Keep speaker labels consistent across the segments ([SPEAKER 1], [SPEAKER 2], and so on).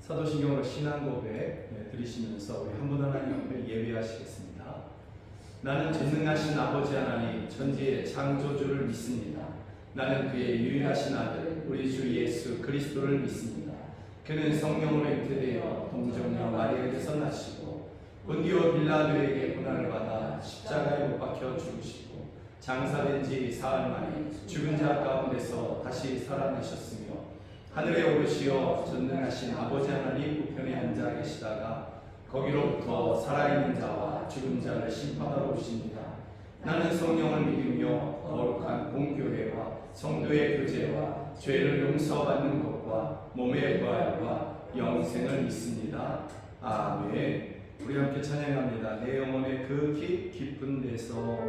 [SPEAKER 1] 사도신경으로 신앙 고백 들으시면서 우리 한 분 하나님 앞에 예배하시겠습니다. 나는 전능하신 아버지 하나님 천지의 창조주를 믿습니다. 나는 그의 유일하신 아들 우리 주 예수 그리스도를 믿습니다. 그는 성령으로 잉태되어 동정녀 마리아에게서 나시고 본디오 빌라도에게 고난을 받아 십자가에 못 박혀 죽으시고 장사된 지 사흘 만에 죽은 자 가운데서 다시 살아나셨으며 하늘에 오르시어 전능하신 아버지 하나님 우편에 앉아 계시다가 거기로부터 살아있는 자와 죽은 자를 심판하러 오십니다. 나는 성령을 믿으며 거룩한 공교회와 성도의 교제와 죄를 용서받는 것과 몸의 부활과 영생을 믿습니다. 아멘. 우리 함께 찬양합니다. 내 영혼의 그 깊은 데서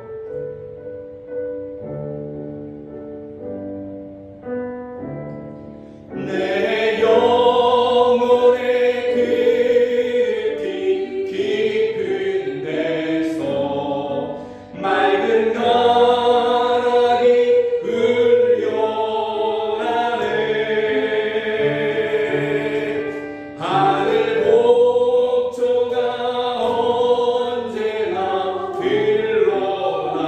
[SPEAKER 1] 내 영혼의 그 깊은 데서 맑은 가락이 흘려나네. 하늘 복조가 언제나 흘러나와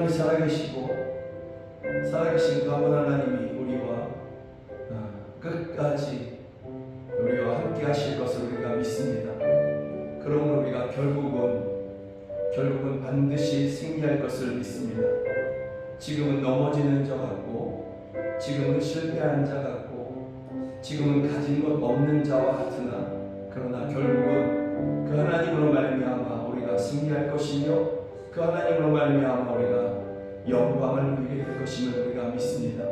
[SPEAKER 1] 하나님이 살아계시고 살아계신 그 한 분 하나님이 우리와 끝까지 우리와 함께 하실 것을 우리가 믿습니다. 그러므로 우리가 결국은 반드시 승리할 것을 믿습니다. 지금은 넘어지는 자 같고, 지금은 실패한 자 같고, 지금은 가진 것 없는 자와 같으나, 그러나 결국은 그 하나님으로 말미암아 우리가 승리할 것이며, 그 하나님으로 말미암아 우리가 영광을 누리게 될 것임을 우리가 믿습니다.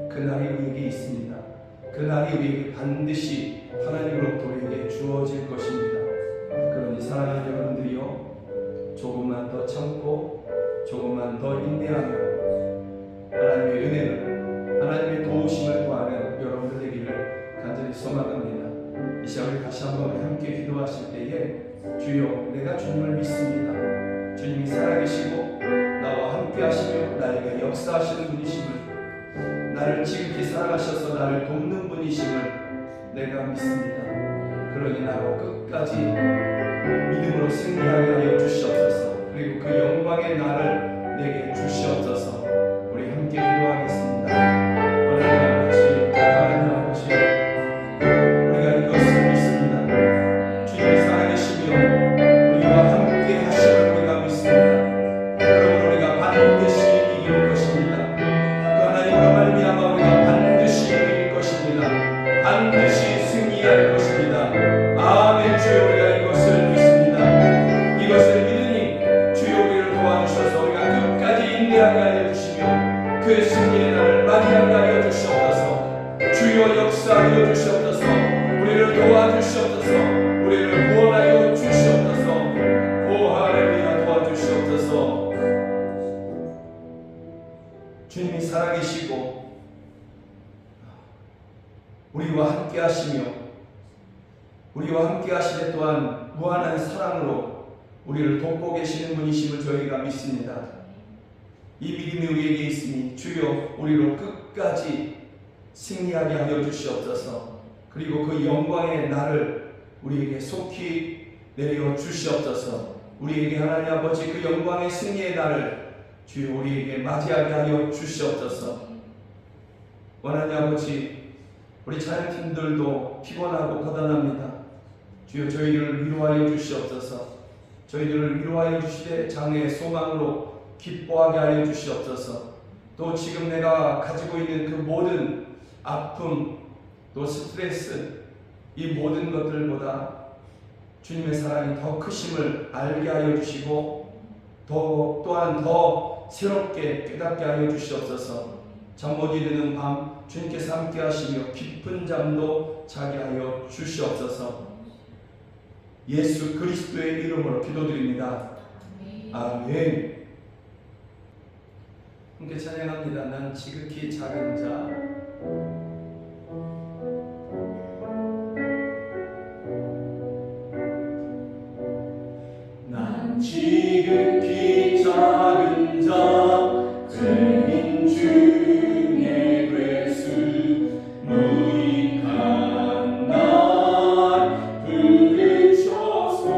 [SPEAKER 1] 그날이 우리에게 있습니다. 그날이 우리에게 반드시 하나님으로부터 우리에게 주어질 것입니다. 그러니 사랑하는 여러분들이요, 조금만 더 참고 조금만 더 인내하며 하나님의 은혜를, 하나님의 도우심을 구하는 여러분들 되기를 간절히 소망합니다. 이 시간에 다시 한번 함께 기도하실 때에 주여, 내가 주님을 믿습니다. 주님이 살아계시고 나와 함께 하시며 나에게 역사하시는 분이심을, 나를 지극히 사랑하셔서 나를 돕는 분이심을 내가 믿습니다. 그러니 나로 끝까지 믿음으로 승리하게 하여 주시옵소서. 그리고 그 영광의 날을 내게 주시옵소서. 우리 함께 기도하겠습니다. 하나님 아버지, 우리가 이것을 믿습니다. 주님이 살아계시며 우리와 함께 하심을 우리가 믿습니다. 그러므로 우리가 반드시 이길 것입니다. 그 하나님으로 말미암아 우리가 반드시 이길 것입니다. 반드시 승리할 것입니다. 아멘. 주여, 우리가 이것을 믿습니다. 이것을 믿으니 주여 우리를 도와주셔서 우리가 끝까지 인내하게 하여 주시며 그 승리의 날을 맞이하게 하여 주시옵소서. 주여 역사하여 주시옵소서. 우리를 도와주시옵소서. 우리를 구원하여 주시옵소서. 오 할렐루야, 도와주시옵소서. 주님이 살아계시고 우리와 함께 하시며 우리와 함께 하시되 또한 무한한 사랑으로 우리를 돕고 계시는 분이심을 저희가 믿습니다. 이 믿음이 우리에게 있으니 주여 우리로 끝까지 승리하게 하여 주시옵소서. 그리고 그 영광의 날을 우리에게 속히 내려 주시옵소서. 우리에게 하나님 아버지 그 영광의 승리의 날을 주여 우리에게 맞이하게 하여 주시옵소서. 하나님 아버지, 우리 찬양팀들도 피곤하고 고단합니다. 주여 저희를 위로하여 주시옵소서. 저희들을 위로하여 주시되 장래의 소망으로 기뻐하게 하여 주시옵소서. 또 지금 내가 가지고 있는 그 모든 아픔, 또 스트레스, 이 모든 것들보다 주님의 사랑이 더 크심을 알게 하여 주시고 또한 더 새롭게 깨닫게 하여 주시옵소서. 잠 못 이루는 밤 주님께서 함께 하시며 깊은 잠도 자게 하여 주시옵소서. 예수 그리스도의 이름으로 기도드립니다. 아멘. 함께 찬양합니다. 난 지극히 작은 자. 난 지극히 작은 자, 죄인 중에 괴수, 무익한 날 부르셔서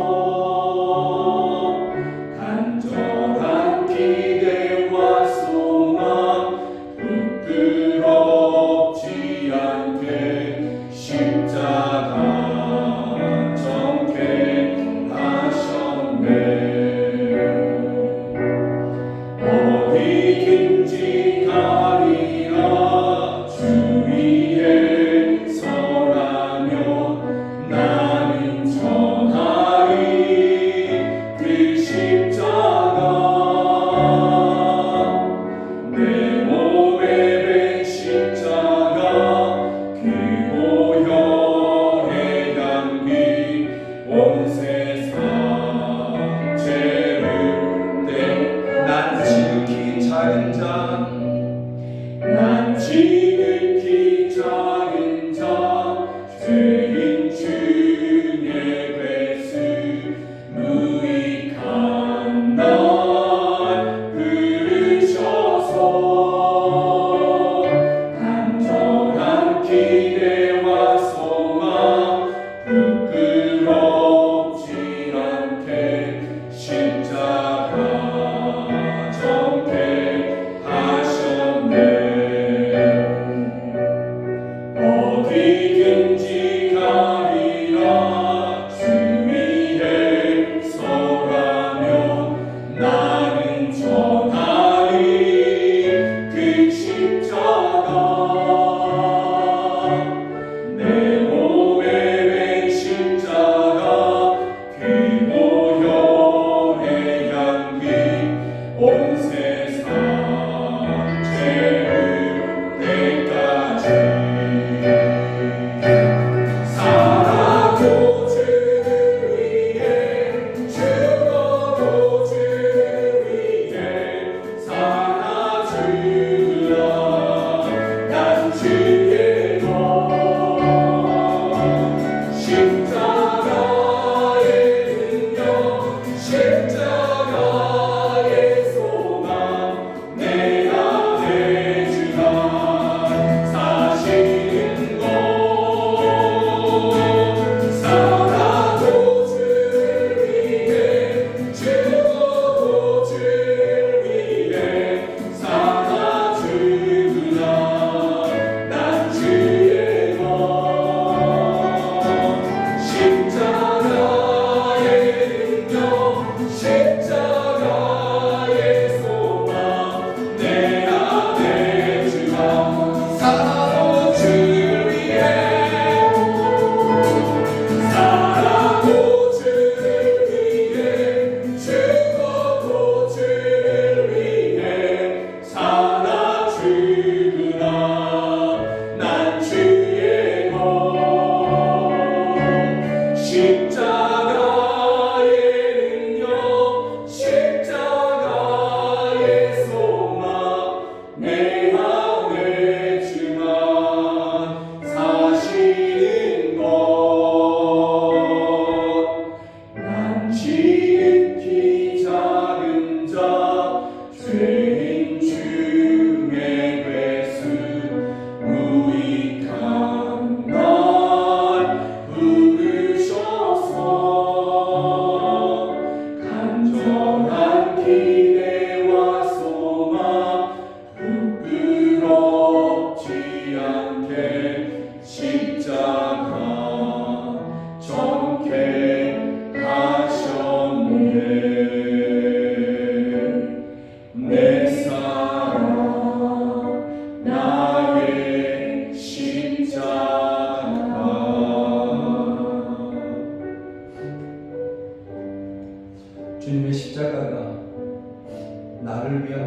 [SPEAKER 1] 간절한 기대와 소망 부끄럽지 않게 십자가 정케 하셨네. 어디든지 가리라 주 위에 설하며 나는 전하리 그 십자가. 내 몸에 밴 십자가 그 보혈의 향기 온 세상 죄를 떼. 난 지극히 작은 자, 난 지극히 작은 자, 죄인 중에 괴수, 무익한 날 부르셔서 간절한 기대와 소망 부끄럽지 않게 십자가 정케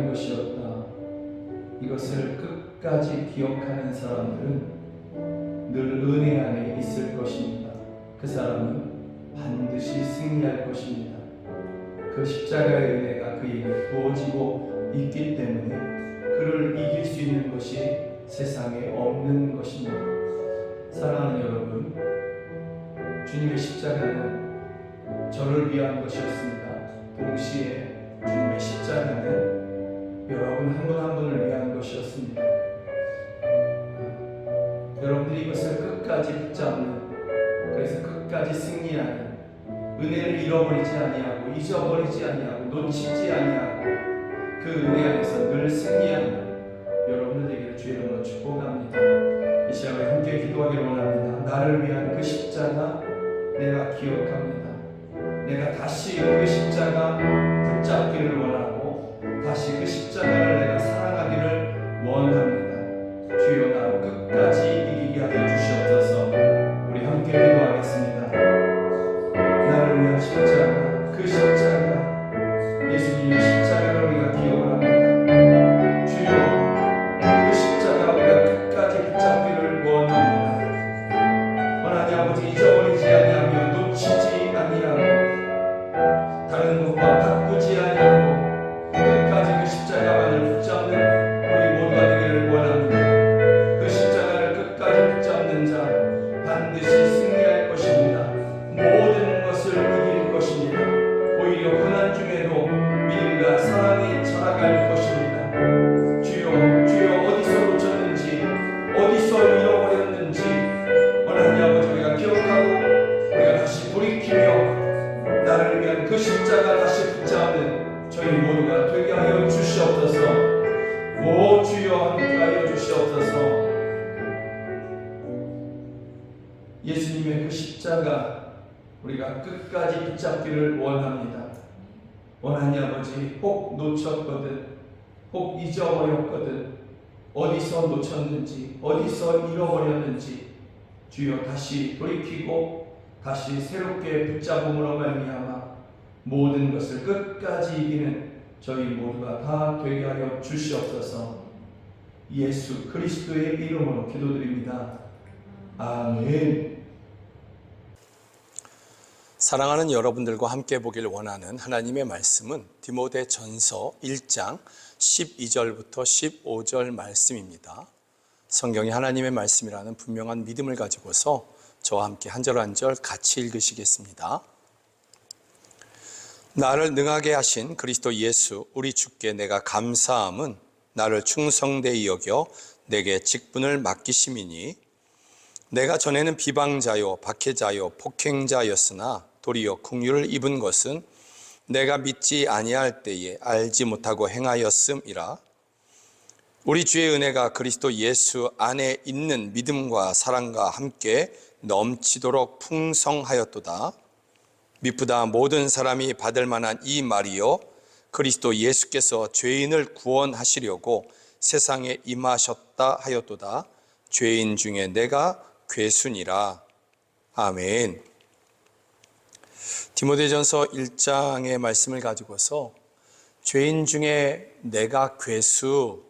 [SPEAKER 1] 위한 것이었다. 이것을 끝까지 기억하는 사람들은 늘 은혜 안에 있을 것입니다. 그 사람은 반드시 승리할 것입니다. 그 십자가의 은혜가 그에게 부어지고 있기 때문에 그를 이길 수 있는 것이 세상에 없는 것입니다. 사랑하는 여러분, 주님의 십자가는 저를 위한 것이었습니다. 동시에 주님의 십자가는 여러분 한 분 한 분을 위한 것이었습니다. 여러분들이 이것을 끝까지 붙잡는, 그래서 끝까지 승리하는, 은혜를 잃어버리지 아니하고 잊어버리지 아니하고 놓치지 아니하고 그 은혜 안에서 늘 승리하는 여러분들에게 주의 이름으로 축복합니다. 이 시간에 함께 기도하기를 원합니다. 나를 위한 그 십자가 내가 기억합니다. 내가 다시 그 십자가 붙잡기를 원하고 다시 그 십자가를 내가 사랑하기를 원합니다. 주여 나를 끝까지 이기게 하여 주시옵소서. 우리 함께 기도하겠습니다. 나를 위한 십자가, 그 십자가, 예수님의 십자가를 우리가 기억을 합니다. 주여 그 십자가 우리가 끝까지 붙잡기를 원합니다. 하나님 아버지, 잊어버리지 아니하며 놓치지 아니하고 다른 것과 바꾸지 아니하고 끝까지 그 십자가만을 붙잡는 우리 모두가 되기를 원합니다. 그 십자가를 끝까지 붙잡는 자 반드시 승리할 것입니다. 모든 것을 이길 것입니다. 오히려 고난 중에도 믿음과 사랑이 자라갈 것입니다. 주여 어디서 놓쳤는지, 어디서 잃어버렸는지 하나님 아버지 우리가 기억하고 우리가 다시 돌이키며 나를 위한 그 십자가 다시 붙잡는 저희 모두가 되게 하여 주시옵소서. 오 주여 함께하여 주시옵소서. 예수님의 그 십자가 우리가 끝까지 붙잡기를 원합니다. 하나님 아버지, 혹 놓쳤거든, 혹 잊어버렸거든, 어디서 놓쳤는지, 어디서 잃어버렸는지 주여 다시 돌이키고 다시 새롭게 붙잡음으로 말미암아 모든 것을 끝까지 이기는 저희 모두가 다 되게 하여 주시옵소서. 예수 그리스도의 이름으로 기도드립니다. 아멘.
[SPEAKER 2] 사랑하는 여러분들과 함께 보길 원하는 하나님의 말씀은 디모데전서 1장 12절부터 15절 말씀입니다. 성경이 하나님의 말씀이라는 분명한 믿음을 가지고서 저와 함께 한 절 한 절 같이 읽으시겠습니다. 나를 능하게 하신 그리스도 예수 우리 주께 내가 감사함은 나를 충성되이 여겨 내게 직분을 맡기심이니 내가 전에는 비방자요 박해자요 폭행자였으나 도리어 긍휼을 입은 것은 내가 믿지 아니할 때에 알지 못하고 행하였음이라. 우리 주의 은혜가 그리스도 예수 안에 있는 믿음과 사랑과 함께 넘치도록 풍성하였도다. 미쁘다 모든 사람이 받을 만한 이 말이요 그리스도 예수께서 죄인을 구원하시려고 세상에 임하셨다 하였도다. 죄인 중에 내가 괴순이라. 아멘. 디모데전서 1장의 말씀을 가지고서 죄인 중에 내가 괴수,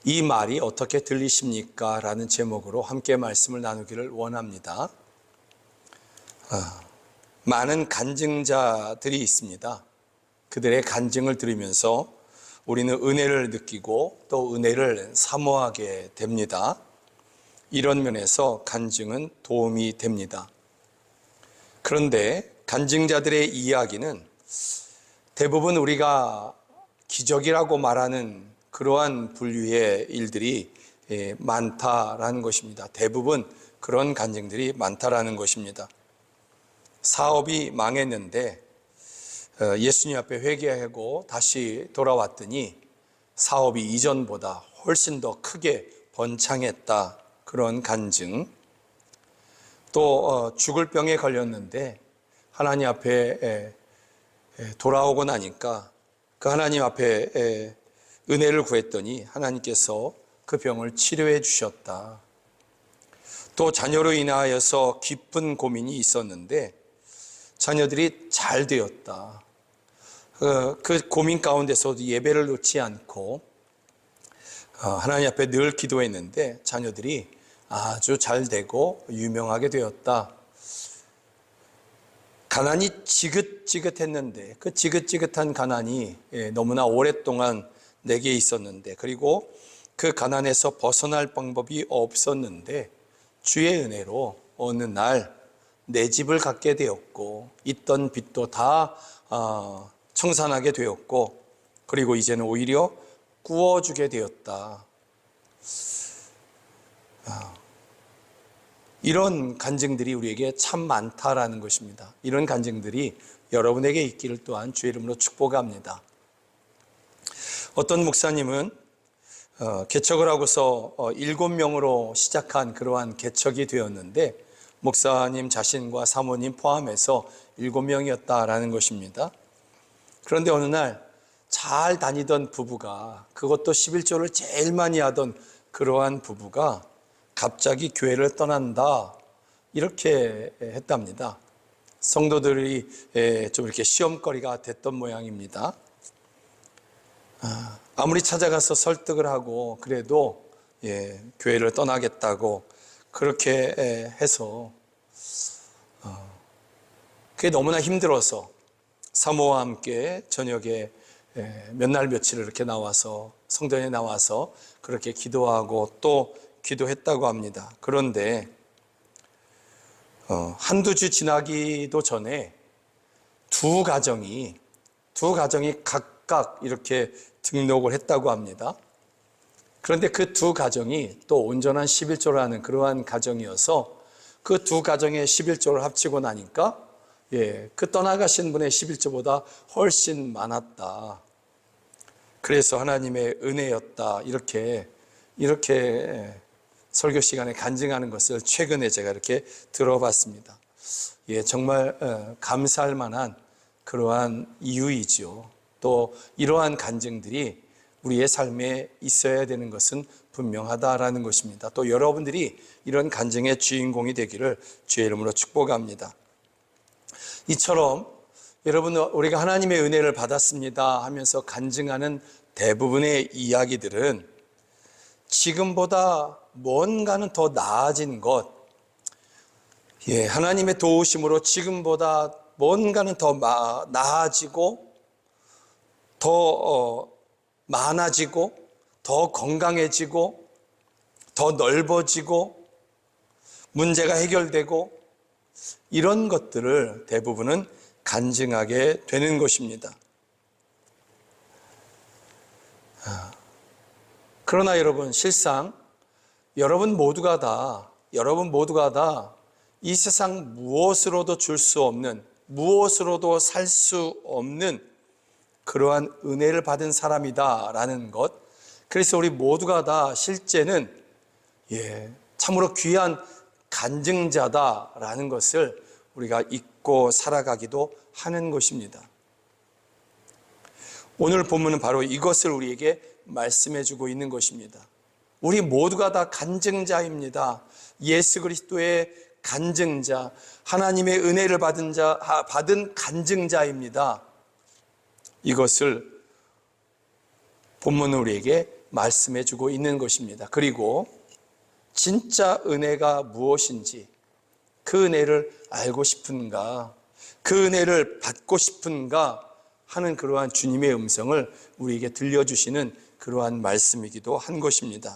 [SPEAKER 2] 이 말이 어떻게 들리십니까? 라는 제목으로 함께 말씀을 나누기를 원합니다. 많은 간증자들이 있습니다. 그들의 간증을 들으면서 우리는 은혜를 느끼고 또 은혜를 사모하게 됩니다. 이런 면에서 간증은 도움이 됩니다. 그런데 간증자들의 이야기는 대부분 우리가 기적이라고 말하는 그러한 분류의 일들이 많다라는 것입니다. 대부분 그런 간증들이 많다라는 것입니다. 사업이 망했는데 예수님 앞에 회개하고 다시 돌아왔더니 사업이 이전보다 훨씬 더 크게 번창했다. 그런 간증. 또 죽을 병에 걸렸는데 하나님 앞에 돌아오고 나니까 그 하나님 앞에 은혜를 구했더니 하나님께서 그 병을 치료해 주셨다. 또 자녀로 인하여서 깊은 고민이 있었는데 자녀들이 잘 되었다. 그 고민 가운데서도 예배를 놓지 않고 하나님 앞에 늘 기도했는데 자녀들이 아주 잘 되고 유명하게 되었다. 가난이 지긋지긋했는데 그 지긋지긋한 가난이 너무나 오랫동안 내게 있었는데, 그리고 그 가난에서 벗어날 방법이 없었는데 주의 은혜로 어느 날 내 집을 갖게 되었고 있던 빚도 다 청산하게 되었고, 그리고 이제는 오히려 구워주게 되었다. 이런 간증들이 우리에게 참 많다라는 것입니다. 이런 간증들이 여러분에게 있기를 또한 주의 이름으로 축복합니다. 어떤 목사님은 개척을 하고서 7명으로 시작한 그러한 개척이 되었는데 목사님 자신과 사모님 포함해서 7명이었다라는 것입니다. 그런데 어느 날 잘 다니던 부부가, 그것도 11조를 제일 많이 하던 그러한 부부가 갑자기 교회를 떠난다, 이렇게 했답니다. 성도들이 좀 이렇게 시험거리가 됐던 모양입니다. 아무리 찾아가서 설득을 하고 그래도 교회를 떠나겠다고 그렇게 해서 그게 너무나 힘들어서 사모와 함께 저녁에 몇 날 며칠을 이렇게 나와서 성전에 나와서 그렇게 기도하고 또 기도했다고 합니다. 그런데 한두 주 지나기도 전에 두 가정이 각각 이렇게 등록을 했다고 합니다. 그런데 그 두 가정이 또 온전한 11조라는 그러한 가정이어서 그 두 가정의 11조를 합치고 나니까 그 떠나가신 분의 11조보다 훨씬 많았다. 그래서 하나님의 은혜였다. 이렇게 설교 시간에 간증하는 것을 최근에 제가 이렇게 들어봤습니다. 정말 감사할 만한 그러한 이유이죠. 또 이러한 간증들이 우리의 삶에 있어야 되는 것은 분명하다라는 것입니다. 또 여러분들이 이런 간증의 주인공이 되기를 주의 이름으로 축복합니다. 이처럼 여러분, 우리가 하나님의 은혜를 받았습니다 하면서 간증하는 대부분의 이야기들은 지금보다 뭔가는 더 나아진 것, 하나님의 도우심으로 지금보다 뭔가는 더 나아지고 더 많아지고 더 건강해지고 더 넓어지고 문제가 해결되고 이런 것들을 대부분은 간증하게 되는 것입니다. 그러나 여러분, 실상 여러분 모두가 다 이 세상 무엇으로도 줄 수 없는, 무엇으로도 살 수 없는 그러한 은혜를 받은 사람이다라는 것. 그래서 우리 모두가 다 실제는 참으로 귀한 간증자다라는 것을 우리가 잊고 살아가기도 하는 것입니다. 오늘 본문은 바로 이것을 우리에게 말씀해주고 있는 것입니다. 우리 모두가 다 간증자입니다. 예수 그리스도의 간증자, 하나님의 은혜를 받은 간증자입니다. 이것을 본문은 우리에게 말씀해주고 있는 것입니다. 그리고 진짜 은혜가 무엇인지, 그 은혜를 알고 싶은가, 그 은혜를 받고 싶은가 하는 그러한 주님의 음성을 우리에게 들려주시는 그러한 말씀이기도 한 것입니다.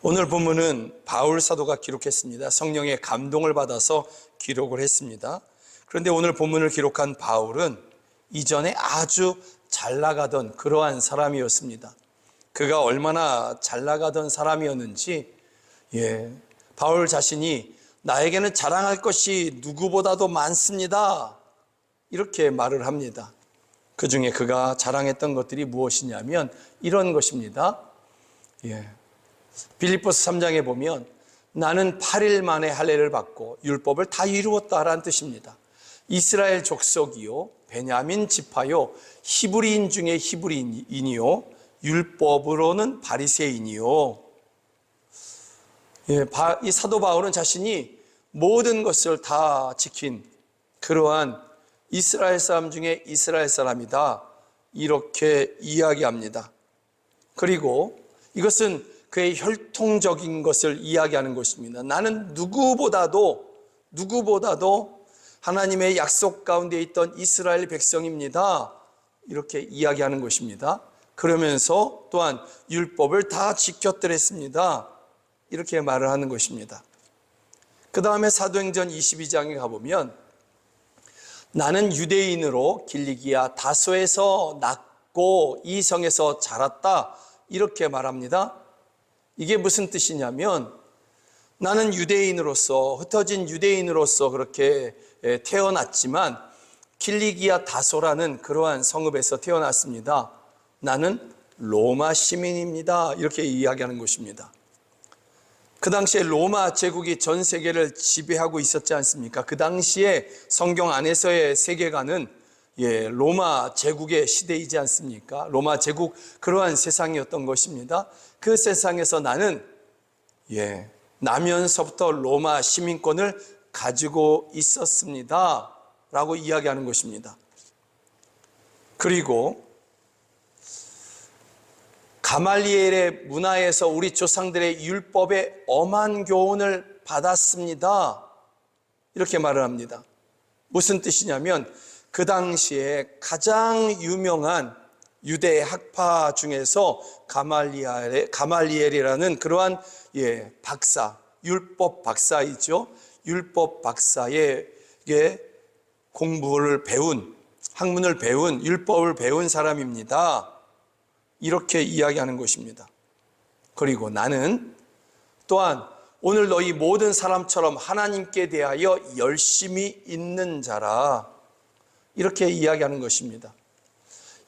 [SPEAKER 2] 오늘 본문은 바울 사도가 기록했습니다. 성령의 감동을 받아서 기록을 했습니다. 그런데 오늘 본문을 기록한 바울은 이전에 아주 잘 나가던 그러한 사람이었습니다. 그가 얼마나 잘 나가던 사람이었는지 바울 자신이 나에게는 자랑할 것이 누구보다도 많습니다, 이렇게 말을 합니다. 그 중에 그가 자랑했던 것들이 무엇이냐면 이런 것입니다. 빌립보서 3장에 보면 나는 8일 만에 할례를 받고 율법을 다 이루었다라는 뜻입니다. 이스라엘 족속이요, 베냐민 지파요, 히브리인 중에 히브리인이요, 율법으로는 바리새인이요. 이 사도 바울은 자신이 모든 것을 다 지킨 그러한 이스라엘 사람 중에 이스라엘 사람이다, 이렇게 이야기합니다. 그리고 이것은 그의 혈통적인 것을 이야기하는 것입니다. 나는 누구보다도 하나님의 약속 가운데 있던 이스라엘 백성입니다, 이렇게 이야기하는 것입니다. 그러면서 또한 율법을 다 지켰더랬습니다, 이렇게 말을 하는 것입니다. 그 다음에 사도행전 22장에 가보면 나는 유대인으로 길리기아 다소에서 낳고 이 성에서 자랐다, 이렇게 말합니다. 이게 무슨 뜻이냐면 나는 유대인으로서, 흩어진 유대인으로서 그렇게 태어났지만 길리기아 다소라는 그러한 성읍에서 태어났습니다. 나는 로마 시민입니다, 이렇게 이야기하는 것입니다. 그 당시에 로마 제국이 전 세계를 지배하고 있었지 않습니까? 그 당시에 성경 안에서의 세계관은 로마 제국의 시대이지 않습니까? 로마 제국, 그러한 세상이었던 것입니다. 그 세상에서 나는 나면서부터 로마 시민권을 가지고 있었습니다, 라고 이야기하는 것입니다. 그리고 가말리엘의 문화에서 우리 조상들의 율법의 엄한 교훈을 받았습니다, 이렇게 말을 합니다. 무슨 뜻이냐면 그 당시에 가장 유명한 유대 학파 중에서 가말리엘이라는 그러한 박사, 율법 박사이죠. 율법 박사에게 공부를 배운, 학문을 배운, 율법을 배운 사람입니다, 이렇게 이야기하는 것입니다. 그리고 나는 또한 오늘 너희 모든 사람처럼 하나님께 대하여 열심히 있는 자라, 이렇게 이야기하는 것입니다.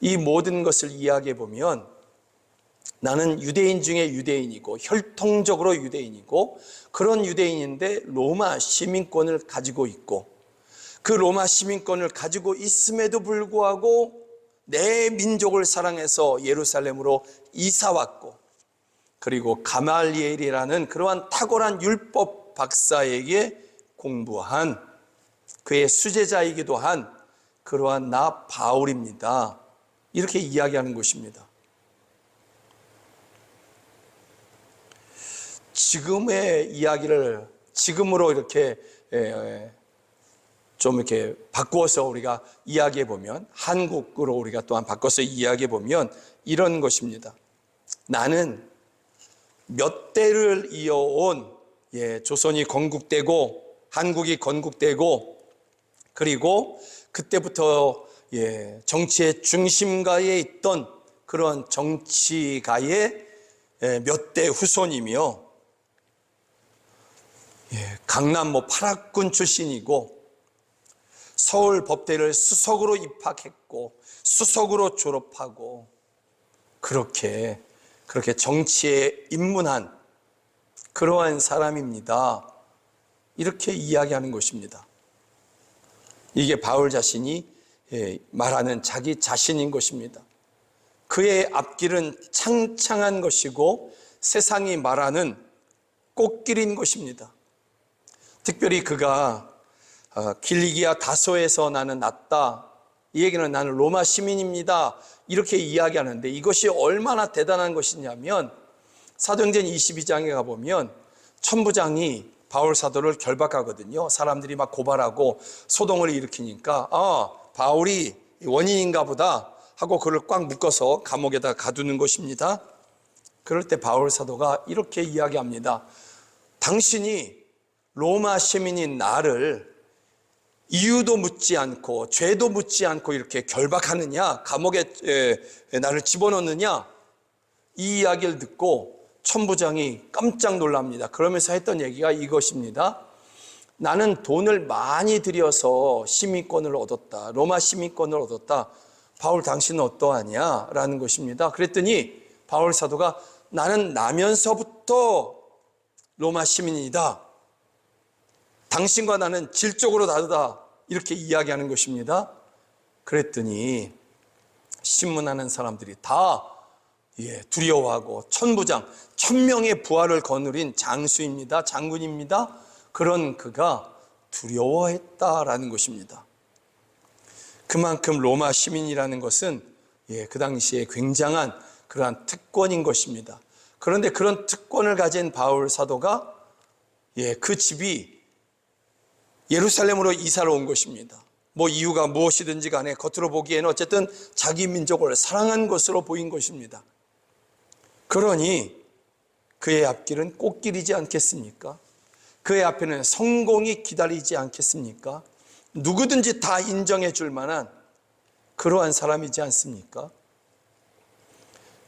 [SPEAKER 2] 이 모든 것을 이야기해 보면 나는 유대인 중에 유대인이고 혈통적으로 유대인이고 그런 유대인인데 로마 시민권을 가지고 있고, 그 로마 시민권을 가지고 있음에도 불구하고 내 민족을 사랑해서 예루살렘으로 이사 왔고, 그리고 가말리엘이라는 그러한 탁월한 율법 박사에게 공부한 그의 수제자이기도 한 그러한 나 바울입니다, 이렇게 이야기하는 것입니다. 지금의 이야기를 지금으로 이렇게 좀 이렇게 바꾸어서 우리가 이야기해 보면, 한국으로 우리가 또한 바꿔서 이야기해 보면 이런 것입니다. 나는 몇 대를 이어온 조선이 건국되고 한국이 건국되고, 그리고 그때부터 정치의 중심가에 있던 그런 정치가의 몇 대 후손이며, 강남 파락군 출신이고 서울 법대를 수석으로 입학했고 수석으로 졸업하고 그렇게 정치에 입문한 그러한 사람입니다, 이렇게 이야기하는 것입니다. 이게 바울 자신이 말하는 자기 자신인 것입니다. 그의 앞길은 창창한 것이고 세상이 말하는 꽃길인 것입니다. 특별히 그가 길리기아 다소에서 나는 났다, 이 얘기는 나는 로마 시민입니다, 이렇게 이야기하는데 이것이 얼마나 대단한 것이냐면 사도행전 22장에 가보면 천부장이 바울 사도를 결박하거든요. 사람들이 막 고발하고 소동을 일으키니까 바울이 원인인가 보다 하고 그를 꽉 묶어서 감옥에다 가두는 것입니다. 그럴 때 바울 사도가 이렇게 이야기합니다. 당신이 로마 시민인 나를 이유도 묻지 않고 죄도 묻지 않고 이렇게 결박하느냐, 감옥에 나를 집어넣느냐, 이 이야기를 듣고 천부장이 깜짝 놀랍니다. 그러면서 했던 얘기가 이것입니다. 나는 돈을 많이 들여서 시민권을 얻었다, 로마 시민권을 얻었다. 바울 당신은 어떠하냐? 라는 것입니다. 그랬더니 바울 사도가 나는 나면서부터 로마 시민이다, 당신과 나는 질적으로 다르다, 이렇게 이야기하는 것입니다. 그랬더니 신문하는 사람들이 다 두려워하고 천부장, 1000명의 부하를 거느린 장수입니다, 장군입니다, 그런 그가 두려워했다라는 것입니다. 그만큼 로마 시민이라는 것은 그 당시에 굉장한 그러한 특권인 것입니다. 그런데 그런 특권을 가진 바울 사도가 그 집이 예루살렘으로 이사를 온 것입니다. 뭐 이유가 무엇이든지 간에 겉으로 보기에는 어쨌든 자기 민족을 사랑한 것으로 보인 것입니다. 그러니 그의 앞길은 꽃길이지 않겠습니까? 그의 앞에는 성공이 기다리지 않겠습니까? 누구든지 다 인정해 줄 만한 그러한 사람이지 않습니까?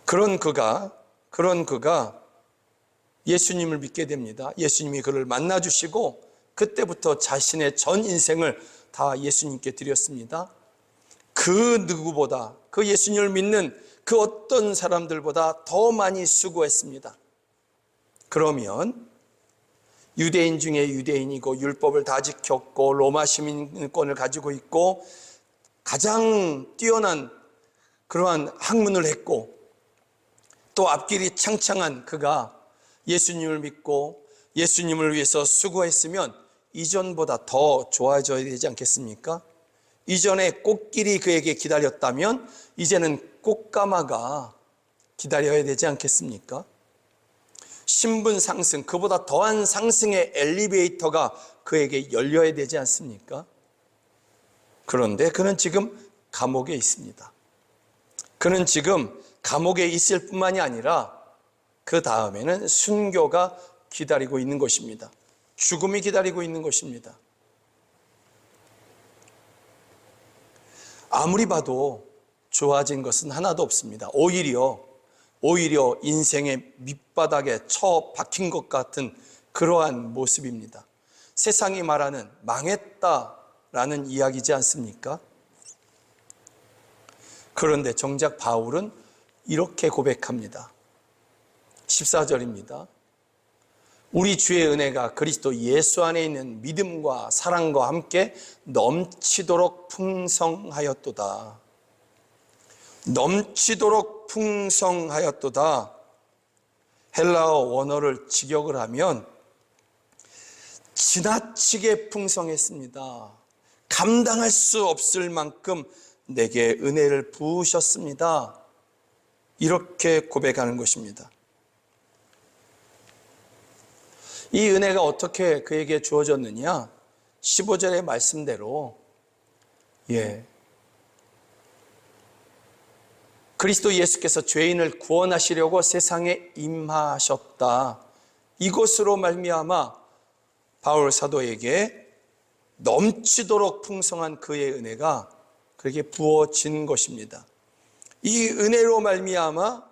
[SPEAKER 2] 그런 그가 예수님을 믿게 됩니다. 예수님이 그를 만나주시고 그때부터 자신의 전 인생을 다 예수님께 드렸습니다. 그 누구보다, 그 예수님을 믿는 그 어떤 사람들보다 더 많이 수고했습니다. 그러면 유대인 중에 유대인이고 율법을 다 지켰고 로마 시민권을 가지고 있고 가장 뛰어난 그러한 학문을 했고 또 앞길이 창창한 그가 예수님을 믿고 예수님을 위해서 수고했으면 이전보다 더 좋아져야 되지 않겠습니까? 이전에 꽃길이 그에게 기다렸다면 이제는 꽃가마가 기다려야 되지 않겠습니까? 신분 상승, 그보다 더한 상승의 엘리베이터가 그에게 열려야 되지 않습니까? 그런데 그는 지금 감옥에 있습니다. 그는 지금 감옥에 있을 뿐만이 아니라 그 다음에는 순교가 기다리고 있는 것입니다. 죽음이 기다리고 있는 것입니다. 아무리 봐도 좋아진 것은 하나도 없습니다. 오히려 인생의 밑바닥에 처박힌 것 같은 그러한 모습입니다. 세상이 말하는 망했다라는 이야기지 않습니까? 그런데 정작 바울은 이렇게 고백합니다. 14절입니다. 우리 주의 은혜가 그리스도 예수 안에 있는 믿음과 사랑과 함께 넘치도록 풍성하였도다. 넘치도록 풍성하였도다. 헬라어 원어를 직역을 하면 지나치게 풍성했습니다. 감당할 수 없을 만큼 내게 은혜를 부으셨습니다. 이렇게 고백하는 것입니다. 이 은혜가 어떻게 그에게 주어졌느냐? 15절의 말씀대로 그리스도 예수께서 죄인을 구원하시려고 세상에 임하셨다. 이것으로 말미암아 바울 사도에게 넘치도록 풍성한 그의 은혜가 그에게 부어진 것입니다. 이 은혜로 말미암아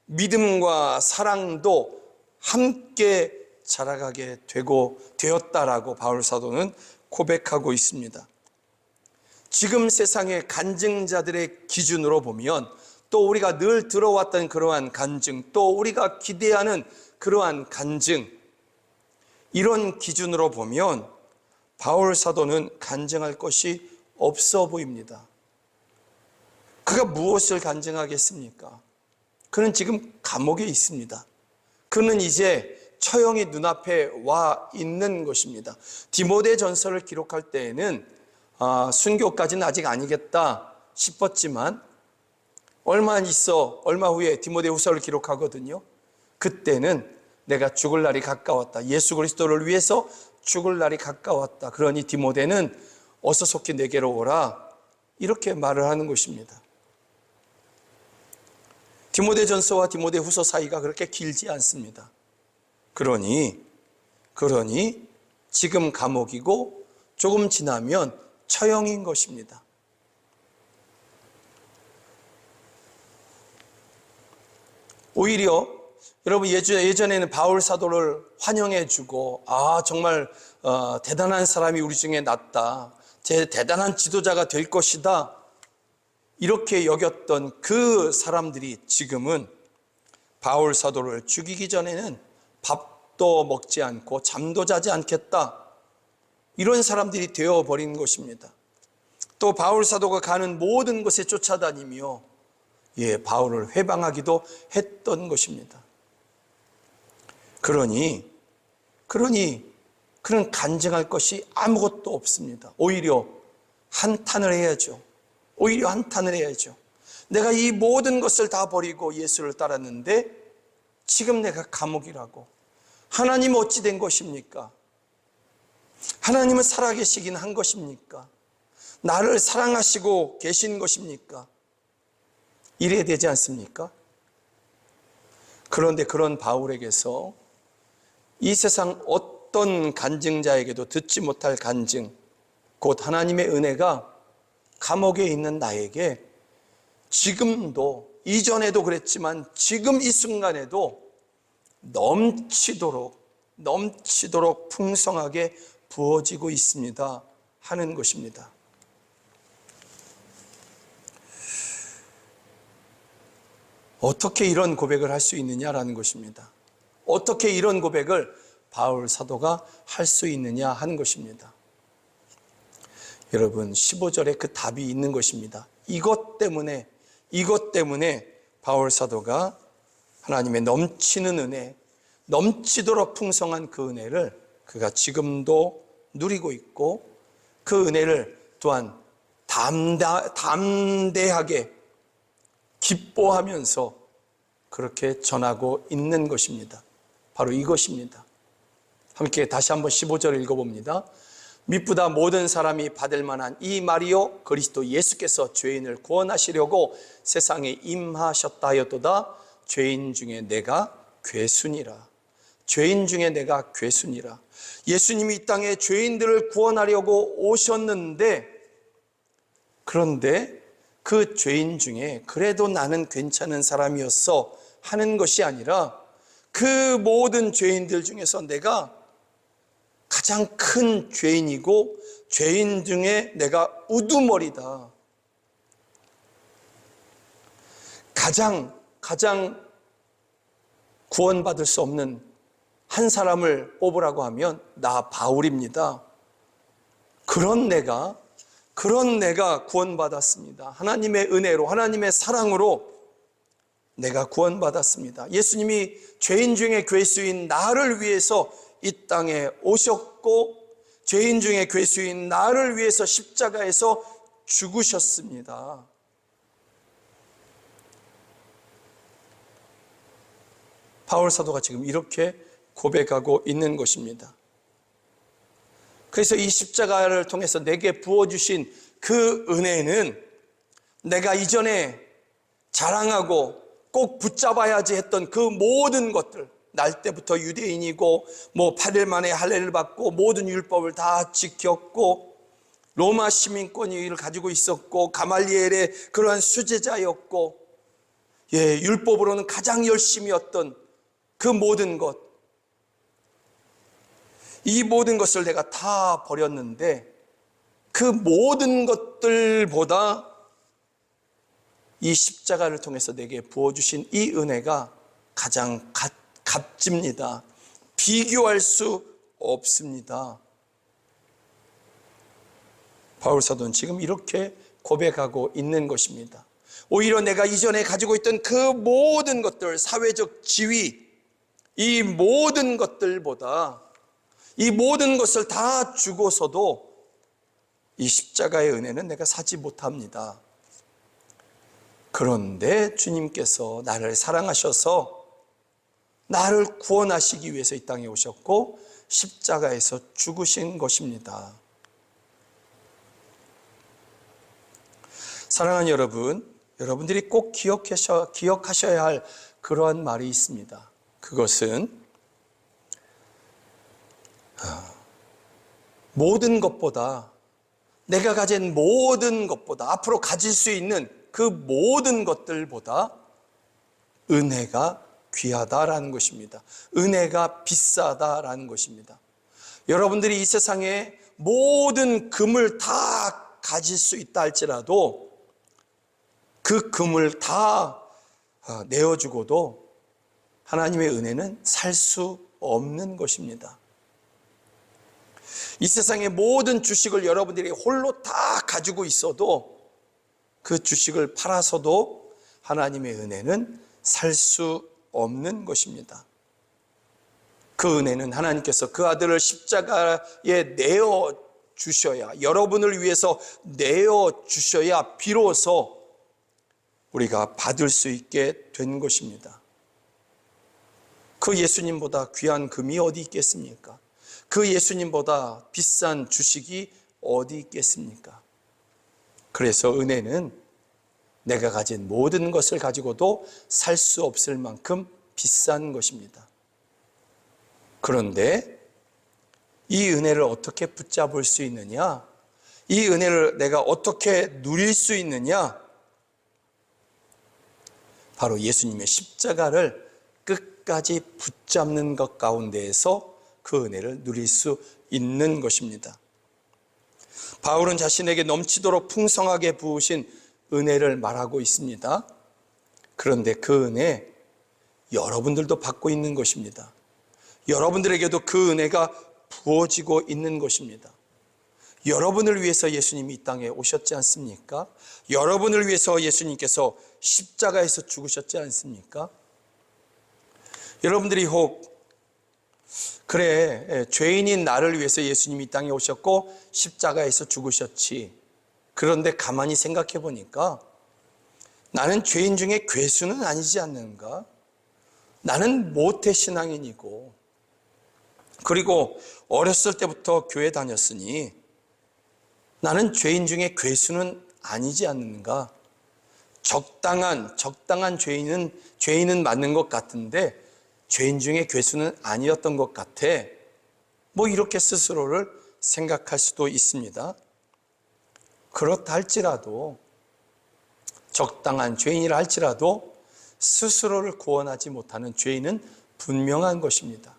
[SPEAKER 2] 믿음과 사랑도 함께 자라가게 되었다라고 바울 사도는 고백하고 있습니다. 지금 세상의 간증자들의 기준으로 보면 또 우리가 늘 들어왔던 그러한 간증, 또 우리가 기대하는 그러한 간증, 이런 기준으로 보면 바울 사도는 간증할 것이 없어 보입니다. 그가 무엇을 간증하겠습니까? 그는 지금 감옥에 있습니다. 그는 이제 처형이 눈앞에 와 있는 것입니다. 디모데 전서를 기록할 때에는 순교까지는 아직 아니겠다 싶었지만 얼마 후에 디모데 후서를 기록하거든요. 그때는 내가 죽을 날이 가까웠다. 예수 그리스도를 위해서 죽을 날이 가까웠다. 그러니 디모데는 어서 속히 내게로 오라. 이렇게 말을 하는 것입니다. 디모데 전서와 디모데 후서 사이가 그렇게 길지 않습니다. 그러니 지금 감옥이고 조금 지나면 처형인 것입니다. 오히려 여러분 예전에는 바울 사도를 환영해주고 정말 대단한 사람이 우리 중에 났다. 대단한 지도자가 될 것이다. 이렇게 여겼던 그 사람들이 지금은 바울 사도를 죽이기 전에는 밥도 먹지 않고 잠도 자지 않겠다. 이런 사람들이 되어버린 것입니다. 또 바울 사도가 가는 모든 곳에 쫓아다니며 바울을 회방하기도 했던 것입니다. 그러니 그는 간증할 것이 아무것도 없습니다. 오히려 한탄을 해야죠. 오히려 한탄을 해야죠. 내가 이 모든 것을 다 버리고 예수를 따랐는데 지금 내가 감옥이라고. 하나님 어찌 된 것입니까? 하나님은 살아계시긴 한 것입니까? 나를 사랑하시고 계신 것입니까? 이래야 되지 않습니까? 그런데 그런 바울에게서 이 세상 어떤 간증자에게도 듣지 못할 간증, 곧 하나님의 은혜가 감옥에 있는 나에게 지금도, 이전에도 그랬지만 지금 이 순간에도 넘치도록 풍성하게 부어지고 있습니다 하는 것입니다. 어떻게 이런 고백을 할 수 있느냐라는 것입니다. 어떻게 이런 고백을 바울 사도가 할 수 있느냐 하는 것입니다. 여러분, 15절에 그 답이 있는 것입니다. 이것 때문에 바울 사도가 하나님의 넘치는 은혜, 넘치도록 풍성한 그 은혜를 그가 지금도 누리고 있고, 그 은혜를 또한 담대하게 기뻐하면서 그렇게 전하고 있는 것입니다. 바로 이것입니다. 함께 다시 한번 15절 읽어봅니다. 미쁘다 모든 사람이 받을 만한 이 말이요, 그리스도 예수께서 죄인을 구원하시려고 세상에 임하셨다 하였도다. 죄인 중에 내가 괴순이라. 죄인 중에 내가 괴순이라. 예수님이 이 땅에 죄인들을 구원하려고 오셨는데, 그런데 그 죄인 중에 그래도 나는 괜찮은 사람이었어 하는 것이 아니라, 그 모든 죄인들 중에서 내가 가장 큰 죄인이고 죄인 중에 내가 우두머리다. 가장 구원받을 수 없는 한 사람을 뽑으라고 하면 나 바울입니다. 그런 내가 구원받았습니다. 하나님의 은혜로, 하나님의 사랑으로 내가 구원받았습니다. 예수님이 죄인 중에 괴수인 나를 위해서 이 땅에 오셨고, 죄인 중에 괴수인 나를 위해서 십자가에서 죽으셨습니다. 바울 사도가 지금 이렇게 고백하고 있는 것입니다. 그래서 이 십자가를 통해서 내게 부어주신 그 은혜는 내가 이전에 자랑하고 꼭 붙잡아야지 했던 그 모든 것들, 날 때부터 유대인이고 8일 만에 할례를 받고 모든 율법을 다 지켰고 로마 시민권을 가지고 있었고 가말리엘의 그러한 수제자였고 율법으로는 가장 열심이었던 그 모든 것, 이 모든 것을 내가 다 버렸는데 그 모든 것들보다 이 십자가를 통해서 내게 부어주신 이 은혜가 가장 값집니다. 비교할 수 없습니다. 바울 사도는 지금 이렇게 고백하고 있는 것입니다. 오히려 내가 이전에 가지고 있던 그 모든 것들, 사회적 지위, 이 모든 것들보다 이 모든 것을 다 주고서도 이 십자가의 은혜는 내가 사지 못합니다. 그런데 주님께서 나를 사랑하셔서 나를 구원하시기 위해서 이 땅에 오셨고 십자가에서 죽으신 것입니다. 사랑하는 여러분, 여러분들이 꼭 기억하셔야 할 그러한 말이 있습니다. 그것은 모든 것보다, 내가 가진 모든 것보다, 앞으로 가질 수 있는 그 모든 것들보다 은혜가 귀하다라는 것입니다. 은혜가 비싸다라는 것입니다. 여러분들이 이 세상에 모든 금을 다 가질 수 있다 할지라도 그 금을 다 내어주고도 하나님의 은혜는 살 수 없는 것입니다. 이 세상의 모든 주식을 여러분들이 홀로 다 가지고 있어도, 그 주식을 팔아서도 하나님의 은혜는 살 수 없는 것입니다. 그 은혜는 하나님께서 그 아들을 십자가에 내어 주셔야, 여러분을 위해서 내어 주셔야 비로소 우리가 받을 수 있게 된 것입니다. 그 예수님보다 귀한 금이 어디 있겠습니까? 그 예수님보다 비싼 주식이 어디 있겠습니까? 그래서 은혜는 내가 가진 모든 것을 가지고도 살 수 없을 만큼 비싼 것입니다. 그런데 이 은혜를 어떻게 붙잡을 수 있느냐? 이 은혜를 내가 어떻게 누릴 수 있느냐? 바로 예수님의 십자가를 끝까지 붙잡는 것 가운데에서 그 은혜를 누릴 수 있는 것입니다. 바울은 자신에게 넘치도록 풍성하게 부으신 은혜를 말하고 있습니다. 그런데 그 은혜 여러분들도 받고 있는 것입니다. 여러분들에게도 그 은혜가 부어지고 있는 것입니다. 여러분을 위해서 예수님이 이 땅에 오셨지 않습니까? 여러분을 위해서 예수님께서 십자가에서 죽으셨지 않습니까? 여러분들이 혹 그래, 죄인인 나를 위해서 예수님이 이 땅에 오셨고 십자가에서 죽으셨지. 그런데 가만히 생각해 보니까 나는 죄인 중에 괴수는 아니지 않는가? 나는 모태신앙인이고, 그리고 어렸을 때부터 교회 다녔으니 나는 죄인 중에 괴수는 아니지 않는가? 적당한 죄인은 맞는 것 같은데 죄인 중에 괴수는 아니었던 것 같아. 이렇게 스스로를 생각할 수도 있습니다. 그렇다 할지라도, 적당한 죄인이라 할지라도 스스로를 구원하지 못하는 죄인은 분명한 것입니다.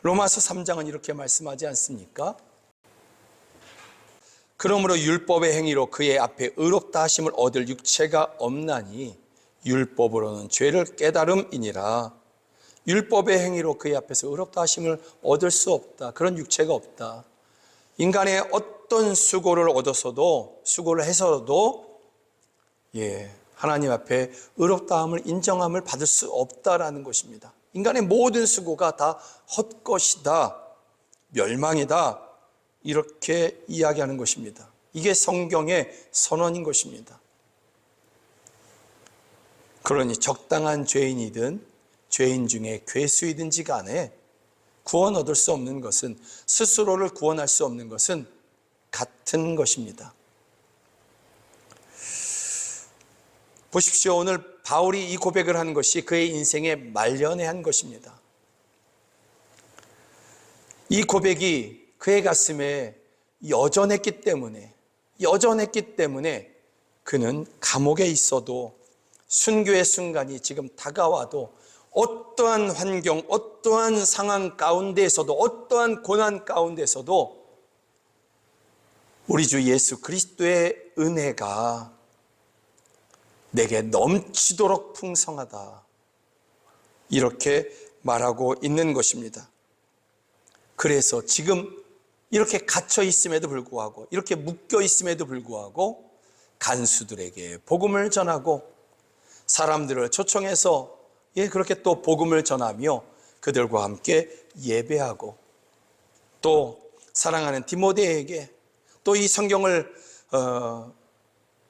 [SPEAKER 2] 로마서 3장은 이렇게 말씀하지 않습니까? 그러므로 율법의 행위로 그의 앞에 의롭다 하심을 얻을 육체가 없나니 율법으로는 죄를 깨달음이니라. 율법의 행위로 그의 앞에서 의롭다 하심을 얻을 수 없다. 그런 육체가 없다. 인간의 어떤 수고를 해서도 하나님 앞에 의롭다함을 인정함을 받을 수 없다라는 것입니다. 인간의 모든 수고가 다 헛것이다, 멸망이다, 이렇게 이야기하는 것입니다. 이게 성경의 선언인 것입니다. 그러니 적당한 죄인이든 죄인 중에 괴수이든지 간에 구원 얻을 수 없는 것은, 스스로를 구원할 수 없는 것은 같은 것입니다. 보십시오. 오늘 바울이 이 고백을 하는 것이 그의 인생의 말년에 한 것입니다. 이 고백이 그의 가슴에 여전했기 때문에 그는 감옥에 있어도, 순교의 순간이 지금 다가와도, 어떠한 환경, 어떠한 상황 가운데에서도, 어떠한 고난 가운데서도 우리 주 예수 그리스도의 은혜가 내게 넘치도록 풍성하다, 이렇게 말하고 있는 것입니다. 그래서 지금 이렇게 갇혀 있음에도 불구하고, 이렇게 묶여 있음에도 불구하고 간수들에게 복음을 전하고 사람들을 초청해서 그렇게 또 복음을 전하며 그들과 함께 예배하고, 또 사랑하는 디모데에게, 또 이 성경을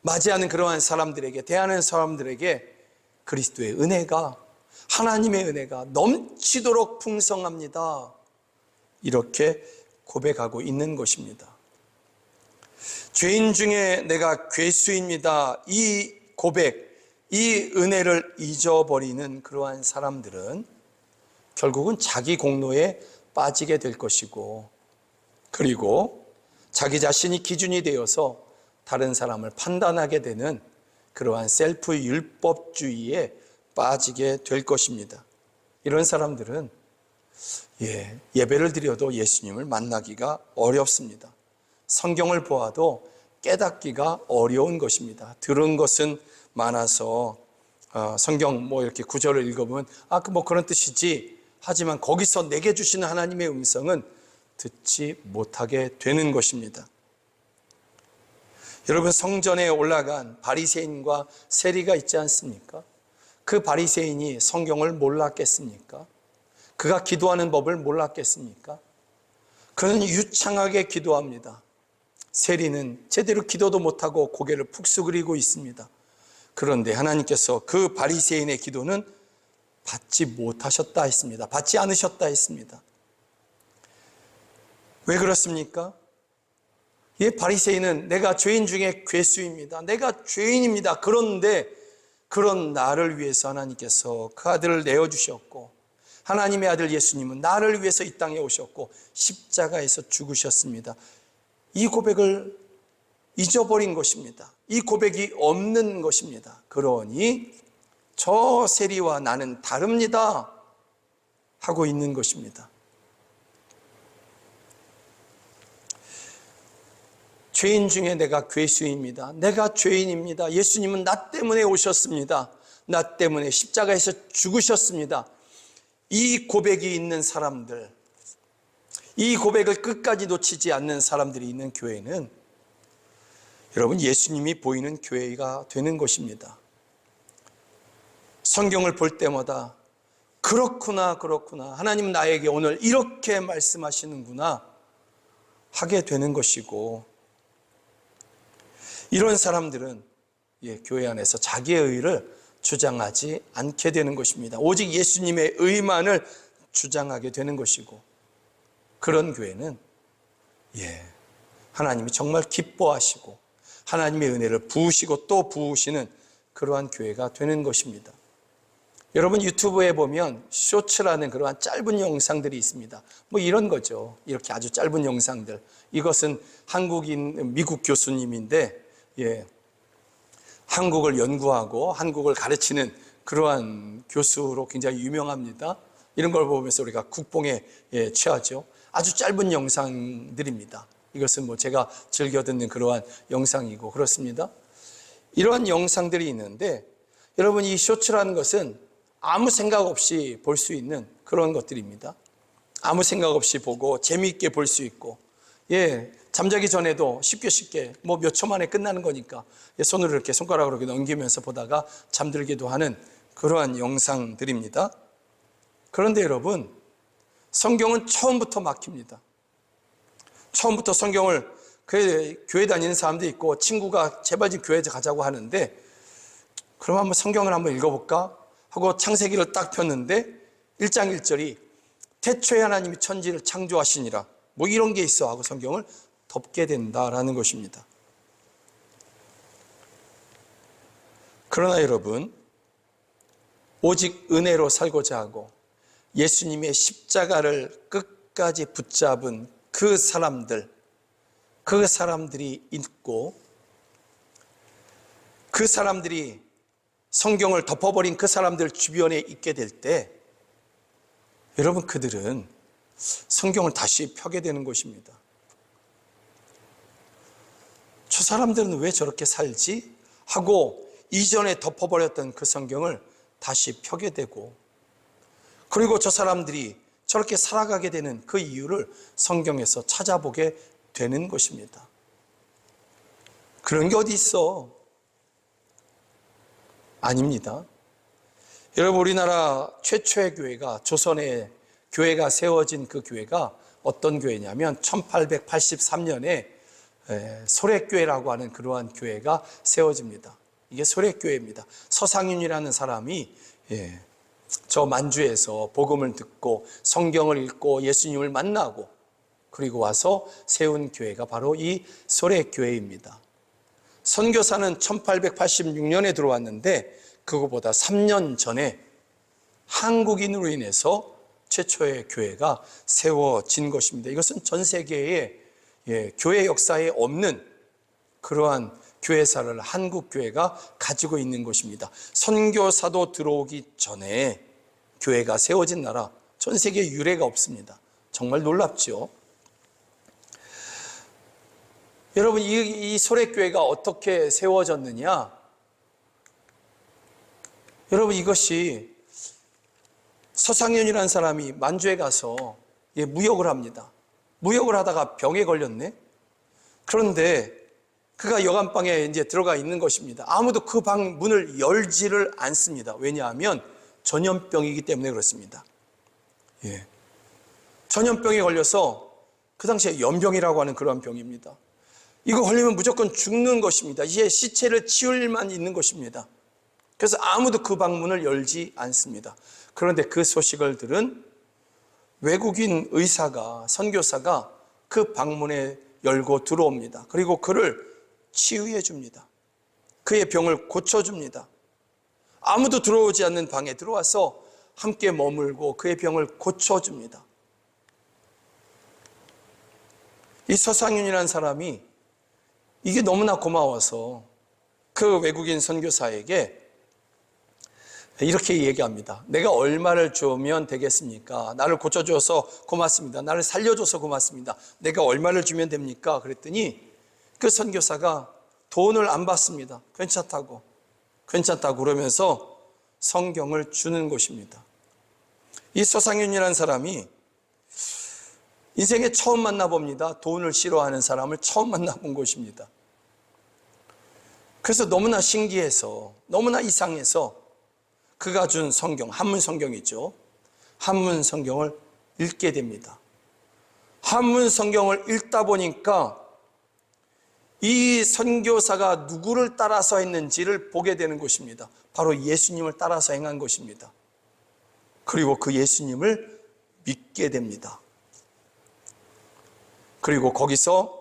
[SPEAKER 2] 맞이하는 그러한 사람들에게, 대하는 사람들에게 그리스도의 은혜가, 하나님의 은혜가 넘치도록 풍성합니다, 이렇게 고백하고 있는 것입니다. 죄인 중에 내가 괴수입니다, 이 고백, 이 은혜를 잊어버리는 그러한 사람들은 결국은 자기 공로에 빠지게 될 것이고, 그리고 자기 자신이 기준이 되어서 다른 사람을 판단하게 되는 그러한 셀프 율법주의에 빠지게 될 것입니다. 이런 사람들은 예배를 드려도 예수님을 만나기가 어렵습니다. 성경을 보아도 깨닫기가 어려운 것입니다. 들은 것은 많아서 성경 이렇게 구절을 읽어보면 그런 뜻이지, 하지만 거기서 내게 주시는 하나님의 음성은 듣지 못하게 되는 것입니다. 여러분, 성전에 올라간 바리새인과 세리가 있지 않습니까? 그 바리새인이 성경을 몰랐겠습니까? 그가 기도하는 법을 몰랐겠습니까? 그는 유창하게 기도합니다. 세리는 제대로 기도도 못하고 고개를 푹 숙이고 있습니다. 그런데 하나님께서 그 바리새인의 기도는 받지 못하셨다 했습니다. 받지 않으셨다 했습니다. 왜 그렇습니까? 이 바리새인은 내가 죄인 중에 괴수입니다. 내가 죄인입니다. 그런데 그런 나를 위해서 하나님께서 그 아들을 내어주셨고, 하나님의 아들 예수님은 나를 위해서 이 땅에 오셨고 십자가에서 죽으셨습니다. 이 고백을 잊어버린 것입니다. 이 고백이 없는 것입니다. 그러니 저 세리와 나는 다릅니다 하고 있는 것입니다. 죄인 중에 내가 괴수입니다. 내가 죄인입니다. 예수님은 나 때문에 오셨습니다. 나 때문에 십자가에서 죽으셨습니다. 이 고백이 있는 사람들, 이 고백을 끝까지 놓치지 않는 사람들이 있는 교회는 여러분 예수님이 보이는 교회가 되는 것입니다. 성경을 볼 때마다 그렇구나 하나님은 나에게 오늘 이렇게 말씀하시는구나 하게 되는 것이고, 이런 사람들은 교회 안에서 자기의 의를 주장하지 않게 되는 것입니다. 오직 예수님의 의만을 주장하게 되는 것이고, 그런 교회는 하나님이 정말 기뻐하시고 하나님의 은혜를 부으시고 또 부으시는 그러한 교회가 되는 것입니다. 여러분 유튜브에 보면 쇼츠라는 그러한 짧은 영상들이 있습니다. 뭐 이런 거죠. 이렇게 아주 짧은 영상들. 이것은 미국 교수님인데 한국을 연구하고 한국을 가르치는 그러한 교수로 굉장히 유명합니다. 이런 걸 보면서 우리가 국뽕에 취하죠. 아주 짧은 영상들입니다. 이것은 뭐 제가 즐겨 듣는 그러한 영상이고 그렇습니다. 이러한 영상들이 있는데, 여러분 이 쇼츠라는 것은 아무 생각 없이 볼 수 있는 그런 것들입니다. 아무 생각 없이 보고 재미있게 볼 수 있고, 잠자기 전에도 쉽게 뭐 몇 초 만에 끝나는 거니까 손으로 이렇게 손가락으로 이렇게 넘기면서 보다가 잠들기도 하는 그러한 영상들입니다. 그런데 여러분, 성경은 처음부터 막힙니다. 처음부터 성경을 교회 다니는 사람도 있고 친구가 제발 좀 교회 가자고 하는데, 그럼 한번 성경을 한번 읽어볼까 하고 창세기를 딱 폈는데 1장 1절이 태초에 하나님이 천지를 창조하시니라 뭐 이런 게 있어 하고 성경을 덮게 된다라는 것입니다. 그러나 여러분, 오직 은혜로 살고자 하고 예수님의 십자가를 끝까지 붙잡은 그 사람들이 있고, 그 사람들이 성경을 덮어버린 그 사람들 주변에 있게 될 때, 여러분 그들은 성경을 다시 펴게 되는 것입니다. 저 사람들은 왜 저렇게 살지? 하고 이전에 덮어버렸던 그 성경을 다시 펴게 되고, 그리고 저 사람들이 저렇게 살아가게 되는 그 이유를 성경에서 찾아보게 되는 것입니다. 그런 게 어디 있어? 아닙니다. 여러분, 우리나라 최초의 교회가, 조선의 교회가 세워진 그 교회가 어떤 교회냐면 1883년에 소래교회라고 하는 그러한 교회가 세워집니다. 이게 소래교회입니다. 서상윤이라는 사람이 저 만주에서 복음을 듣고 성경을 읽고 예수님을 만나고 그리고 와서 세운 교회가 바로 이 소래교회입니다. 선교사는 1886년에 들어왔는데 그거보다 3년 전에 한국인으로 인해서 최초의 교회가 세워진 것입니다. 이것은 전 세계의 교회 역사에 없는 그러한 교회사를 한국 교회가 가지고 있는 것입니다. 선교사도 들어오기 전에 교회가 세워진 나라, 전 세계에 유례가 없습니다. 정말 놀랍죠. 여러분, 이 소래교회가 어떻게 세워졌느냐? 여러분, 이것이 서상윤이라는 사람이 만주에 가서 무역을 합니다. 무역을 하다가 병에 걸렸네. 그런데 그가 여간방에 이제 들어가 있는 것입니다. 아무도 그 방 문을 열지를 않습니다. 왜냐하면 전염병이기 때문에 그렇습니다. 전염병에 걸려서 그 당시에 연병이라고 하는 그런 병입니다. 이거 걸리면 무조건 죽는 것입니다. 이제 시체를 치울 일만 있는 것입니다. 그래서 아무도 그 방문을 열지 않습니다. 그런데 그 소식을 들은 외국인 의사가, 선교사가 그 방문에 열고 들어옵니다. 그리고 그를 치유해 줍니다. 그의 병을 고쳐줍니다. 아무도 들어오지 않는 방에 들어와서 함께 머물고 그의 병을 고쳐줍니다. 이 서상윤이라는 사람이 이게 너무나 고마워서 그 외국인 선교사에게 이렇게 얘기합니다. 내가 얼마를 주면 되겠습니까? 나를 고쳐줘서 고맙습니다. 나를 살려줘서 고맙습니다. 내가 얼마를 주면 됩니까? 그랬더니 그 선교사가 돈을 안 받습니다. 괜찮다고 그러면서 성경을 주는 것입니다. 이 서상윤이라는 사람이 인생에 처음 만나봅니다. 돈을 싫어하는 사람을 처음 만나본 것입니다. 그래서 너무나 신기해서, 너무나 이상해서 그가 준 성경, 한문 성경이죠. 한문 성경을 읽게 됩니다. 한문 성경을 읽다 보니까 이 선교사가 누구를 따라서 했는지를 보게 되는 것입니다. 바로 예수님을 따라서 행한 것입니다. 그리고 그 예수님을 믿게 됩니다. 그리고 거기서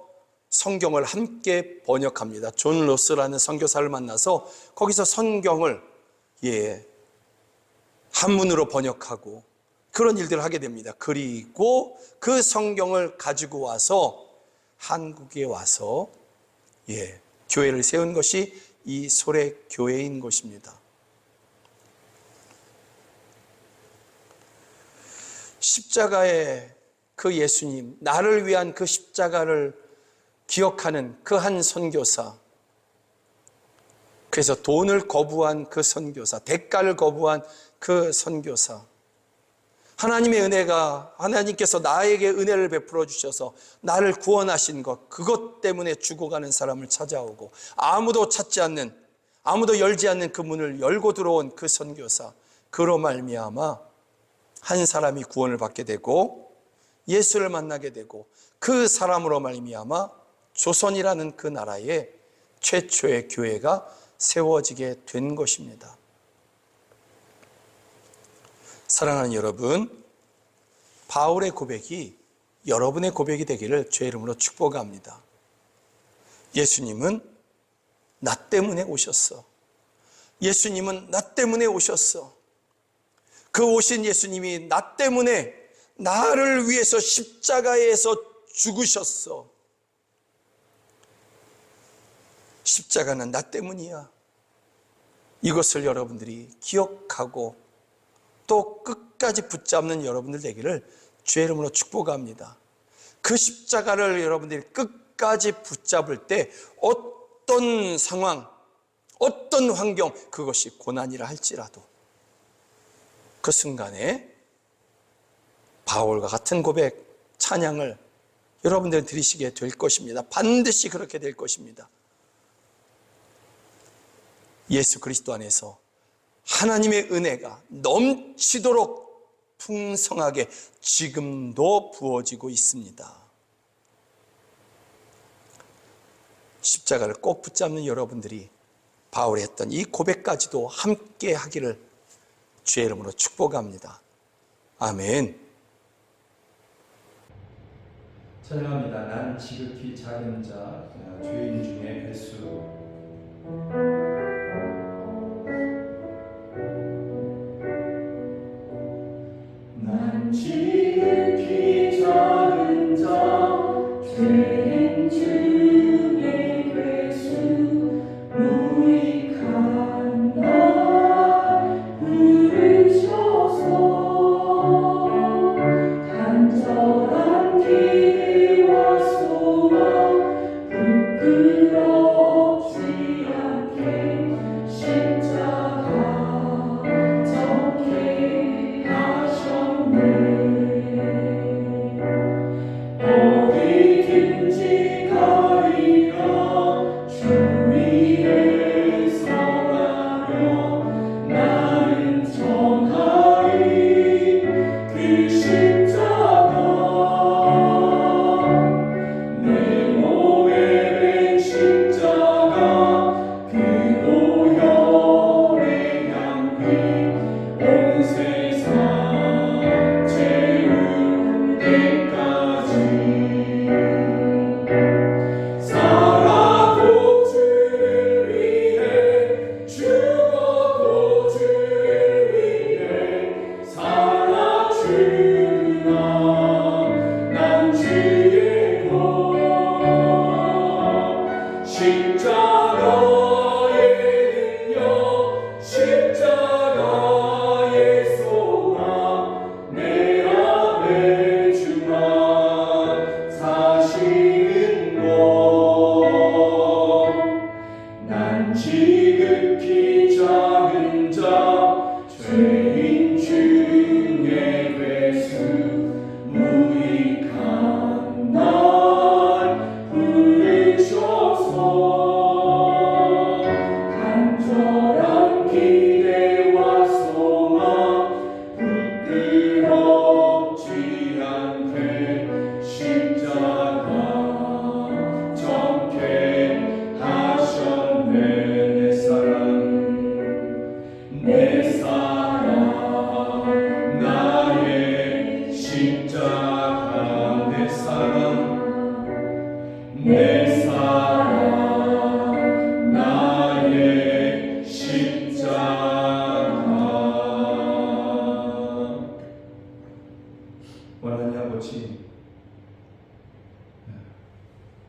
[SPEAKER 2] 성경을 함께 번역합니다. 존 로스라는 선교사를 만나서 거기서 성경을 한문으로 번역하고 그런 일들을 하게 됩니다. 그리고 그 성경을 가지고 와서 한국에 와서 교회를 세운 것이 이 소래교회인 것입니다. 십자가의 그 예수님, 나를 위한 그 십자가를 기억하는 그 한 선교사, 그래서 돈을 거부한 그 선교사, 대가를 거부한 그 선교사, 하나님의 은혜가, 하나님께서 나에게 은혜를 베풀어 주셔서 나를 구원하신 것, 그것 때문에 죽어가는 사람을 찾아오고 아무도 찾지 않는, 아무도 열지 않는 그 문을 열고 들어온 그 선교사, 그로 말미암아 한 사람이 구원을 받게 되고 예수를 만나게 되고 그 사람으로 말미암아 조선이라는 그 나라에 최초의 교회가 세워지게 된 것입니다. 사랑하는 여러분, 바울의 고백이 여러분의 고백이 되기를 주의 이름으로 축복합니다. 예수님은 나 때문에 오셨어. 예수님은 나 때문에 오셨어. 그 오신 예수님이 나 때문에, 나를 위해서 십자가에서 죽으셨어. 십자가는 나 때문이야. 이것을 여러분들이 기억하고 또 끝까지 붙잡는 여러분들 되기를 주의 이름으로 축복합니다. 그 십자가를 여러분들이 끝까지 붙잡을 때 어떤 상황, 어떤 환경, 그것이 고난이라 할지라도 그 순간에 바울과 같은 고백, 찬양을 여러분들이 드리시게 될 것입니다. 반드시 그렇게 될 것입니다. 예수 그리스도 안에서 하나님의 은혜가 넘치도록 풍성하게 지금도 부어지고 있습니다. 십자가를 꼭 붙잡는 여러분들이 바울이 했던 이 고백까지도 함께 하기를 주의 이름으로 축복합니다. 아멘.
[SPEAKER 1] 찬양합니다. 난 지극히 작은 자, 죄인 중에 배수. 난 지극히 작은 자, 죄인 중에 배수. 무익한 날 부르셔서 간절한 기대와 소망 부끄럽지 않게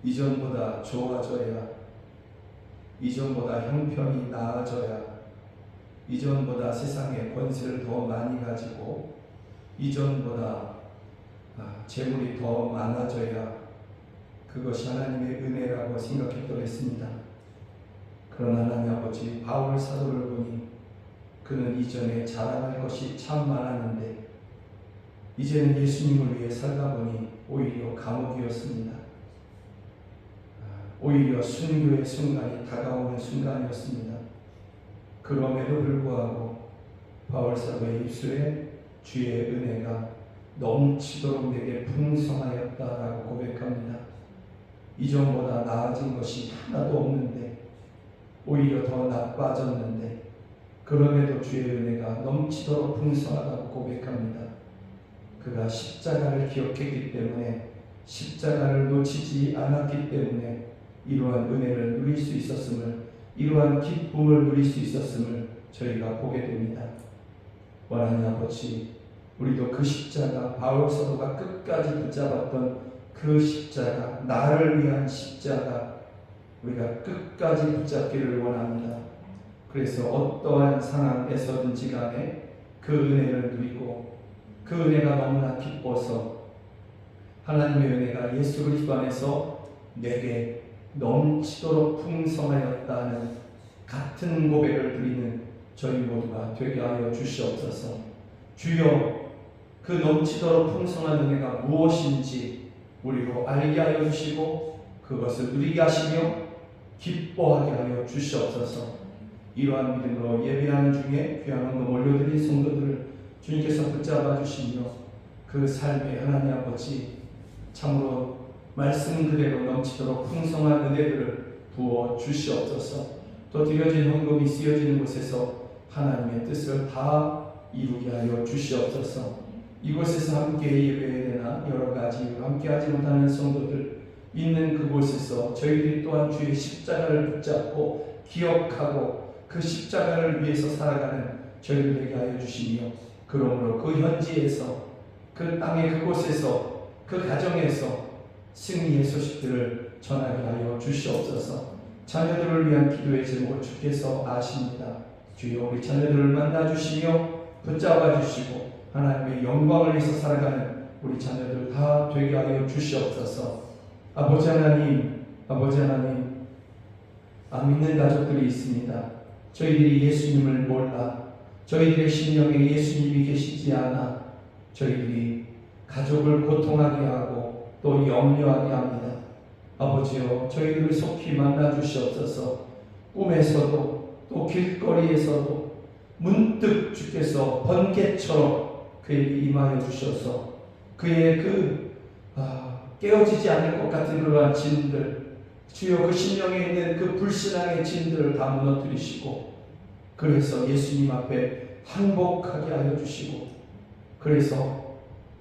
[SPEAKER 1] 이전보다 좋아져야, 이전보다 형편이 나아져야, 이전보다 세상의 권세를 더 많이 가지고, 이전보다 재물이 더 많아져야 그것이 하나님의 은혜라고 생각했더랬습니다. 그러나 하나님 아버지 바울 사도를 보니 그는 이전에 자랑할 것이 참 많았는데 이제는 예수님을 위해 살다 보니 오히려 감옥이었습니다. 오히려 순교의 순간이 다가오는 순간이었습니다. 그럼에도 불구하고 바울 사도의 입술에 주의 은혜가 넘치도록 내게 풍성하였다라고 고백합니다. 이전보다 나아진 것이 하나도 없는데 오히려 더 나빠졌는데 그럼에도 주의 은혜가 넘치도록 풍성하다고 고백합니다. 그가 십자가를 기억했기 때문에, 십자가를 놓치지 않았기 때문에 이러한 은혜를 누릴 수 있었음을, 이러한 기쁨을 누릴 수 있었음을 저희가 보게 됩니다. 하나님 아버지, 우리도 그 십자가, 바울 사도가 끝까지 붙잡았던 그 십자가, 나를 위한 십자가, 우리가 끝까지 붙잡기를 원합니다. 그래서 어떠한 상황에서든지 간에 그 은혜를 누리고 그 은혜가 너무나 기뻐서 하나님의 은혜가 예수 그리스도 안에서 내게 넘치도록 풍성하였다는 같은 고백을 드리는 저희 모두가 되게 하여 주시옵소서. 주여, 그 넘치도록 풍성한 은혜가 무엇인지 우리로 알게 하여 주시고 그것을 누리게 하시며 기뻐하게 하여 주시옵소서. 이러한 믿음으로 예배하는 중에 귀한 헌금 올려드린 성도들을 주님께서 붙잡아 주시며 그 삶에 하나님 아버지 참으로 말씀 그대로 넘치도록 풍성한 은혜들을 부어 주시옵소서. 또 드려진 헌금이 쓰여지는 곳에서 하나님의 뜻을 다 이루게 하여 주시옵소서. 이곳에서 함께 예배해야 되나 여러 가지 이유로 함께하지 못하는 성도들 있는 그곳에서 저희들이 또한 주의 십자가를 붙잡고 기억하고 그 십자가를 위해서 살아가는 저희들 되게 하여 주시며, 그러므로 그 현지에서, 그 땅의 그곳에서, 그 가정에서 승리의 소식들을 전하게 하여 주시옵소서. 자녀들을 위한 기도의 제목을 주께서 아십니다. 주여, 우리 자녀들을 만나주시며 붙잡아 주시고 하나님의 영광을 위해서 살아가는 우리 자녀들 다 되게 하여 주시옵소서. 아버지 하나님, 아버지 하나님, 안 믿는 가족들이 있습니다. 저희들이 예수님을 몰라, 저희들의 심령에 예수님이 계시지 않아 저희들이 가족을 고통하게 하고 또 염려하게 합니다. 아버지여, 저희들을 속히 만나 주시옵소서. 꿈에서도 또 길거리에서도 문득 주께서 번개처럼 그에게 임하여 주셔서 그의 깨어지지 않을 것 같은 그러한 짐들, 주여 그 심령에 있는 그 불신앙의 짐들을 다 무너뜨리시고 그래서 예수님 앞에 항복하게 하여 주시고, 그래서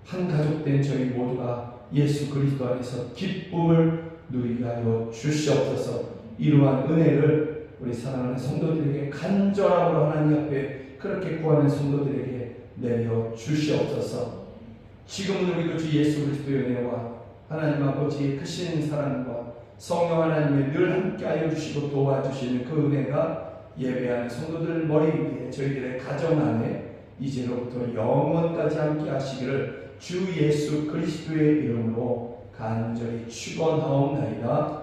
[SPEAKER 1] 한 가족된 저희 모두가 예수 그리스도 안에서 기쁨을 누리게 하여 주시옵소서. 이러한 은혜를 우리 사랑하는 성도들에게 간절함으로 하나님 앞에 그렇게 구하는 성도들에게 내려 주시옵소서. 지금은 우리 주 예수 그리스도의 은혜와 하나님 아버지의 크신 사랑과 성령 하나님의 늘 함께하여 주시고 도와주시는 그 은혜가 예배하는 성도들 머리 위에, 저희들의 가정 안에 이제로부터 영원까지 함께 하시기를 주 예수 그리스도의 이름으로 간절히 축원하옵나이다.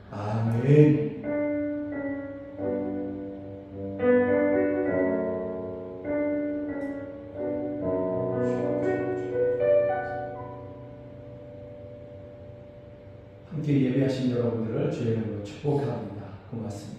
[SPEAKER 1] 아멘. 함께 예배하신 여러분들을 주의 이름으로 축복합니다. 고맙습니다.